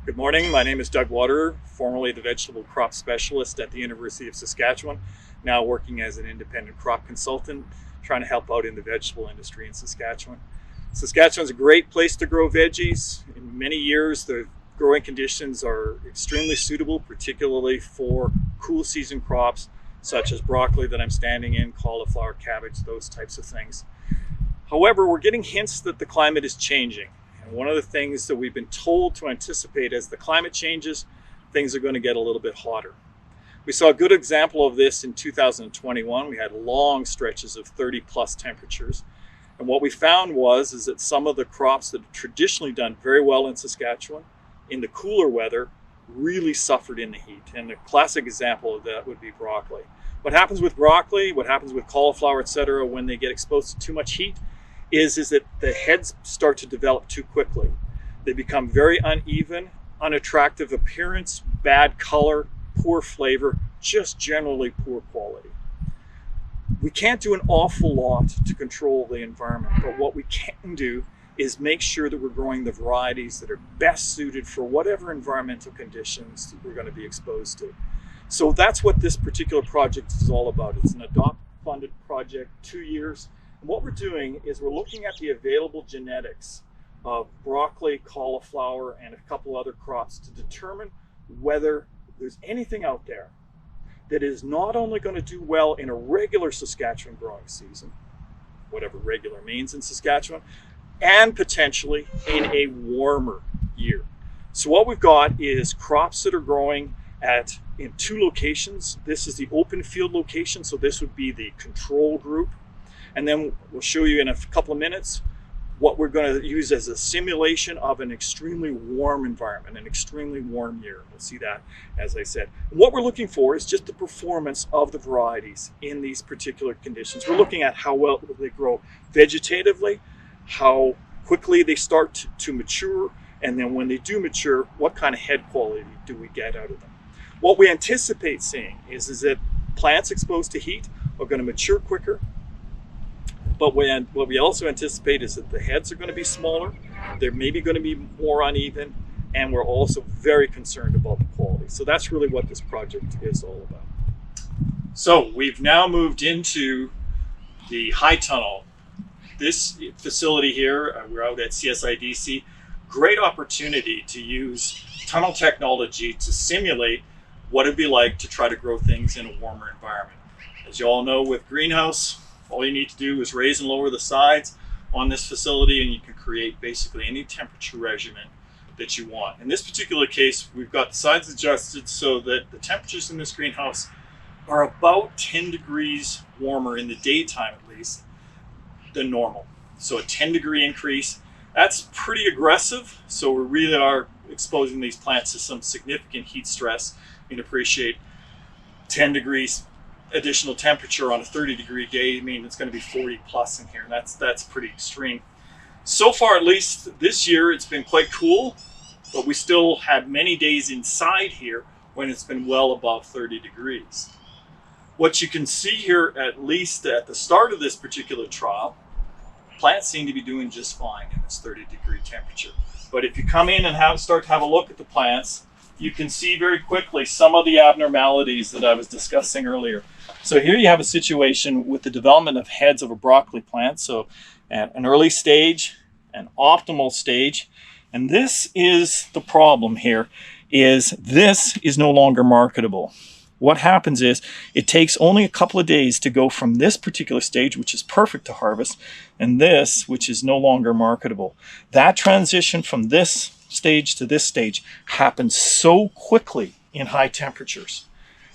Good morning, my name is Doug Waterer, formerly the vegetable crop specialist at the University of Saskatchewan, now working as an independent crop consultant, trying to help out in the vegetable industry in Saskatchewan. Saskatchewan's a great place to grow veggies. In many years, the growing conditions are extremely suitable, particularly for cool season crops, such as broccoli that I'm standing in, cauliflower, cabbage, those types of things. However, we're getting hints that the climate is changing. And one of the things that we've been told to anticipate as the climate changes, things are going to get a little bit hotter. We saw a good example of this in 2021. We had long stretches of 30+ temperatures. And what we found is that some of the crops that have traditionally done very well in Saskatchewan in the cooler weather really suffered in the heat. And a classic example of that would be broccoli. What happens with broccoli, what happens with cauliflower, etc., when they get exposed to too much heat is that the heads start to develop too quickly. They become very uneven, unattractive appearance, bad color, poor flavor, just generally poor quality. We can't do an awful lot to control the environment, but what we can do is make sure that we're growing the varieties that are best suited for whatever environmental conditions that we're going to be exposed to. So that's what this particular project is all about. It's an adopt-funded project, 2 years. And what we're doing is we're looking at the available genetics of broccoli, cauliflower, and a couple other crops to determine whether there's anything out there that is not only going to do well in a regular Saskatchewan growing season, whatever regular means in Saskatchewan, and potentially in a warmer year. So what we've got is crops that are growing in 2 locations. This is the open field location, so this would be the control group. And then we'll show you in a couple of minutes what we're going to use as a simulation of an extremely warm environment, an extremely warm year. We'll see that, as I said. And what we're looking for is just the performance of the varieties in these particular conditions. We're looking at how well they grow vegetatively, how quickly they start to mature, and then when they do mature, what kind of head quality do we get out of them. What we anticipate seeing is that plants exposed to heat are going to mature quicker, but what we also anticipate is that the heads are going to be smaller, they're maybe going to be more uneven, and we're also very concerned about the quality. So that's really what this project is all about. So we've now moved into the high tunnel. This facility here, we're out at CSIDC, great opportunity to use tunnel technology to simulate what it'd be like to try to grow things in a warmer environment. As you all know, with greenhouse, all you need to do is raise and lower the sides on this facility and you can create basically any temperature regimen that you want. In this particular case, we've got the sides adjusted so that the temperatures in this greenhouse are about 10 degrees warmer in the daytime at least than normal. So a 10-degree increase, that's pretty aggressive. So we really are exposing these plants to some significant heat stress. You can appreciate 10 degrees additional temperature on a 30-degree day. I mean, it's going to be 40+ in here. That's pretty extreme. So far, at least this year, it's been quite cool, but we still had many days inside here when it's been well above 30 degrees. What you can see here, at least at the start of this particular trial, plants seem to be doing just fine in this 30-degree temperature. But if you come in and start to have a look at the plants, you can see very quickly some of the abnormalities that I was discussing earlier. So here you have a situation with the development of heads of a broccoli plant. So at an early stage, an optimal stage, and this is the problem here, is this is no longer marketable. What happens is it takes only a couple of days to go from this particular stage, which is perfect to harvest, and this, which is no longer marketable. That transition from this stage to this stage happens so quickly in high temperatures.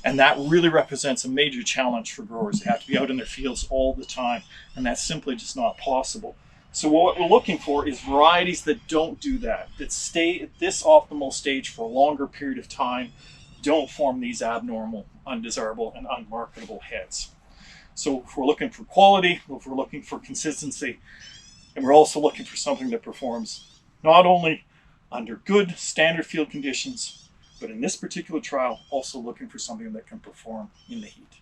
And that really represents a major challenge for growers. They have to be out in their fields all the time, and that's simply just not possible. So what we're looking for is varieties that don't do that stay at this optimal stage for a longer period of time, don't form these abnormal, undesirable, and unmarketable heads. So if we're looking for quality, if we're looking for consistency, and we're also looking for something that performs not only under good standard field conditions, but in this particular trial, also looking for something that can perform in the heat.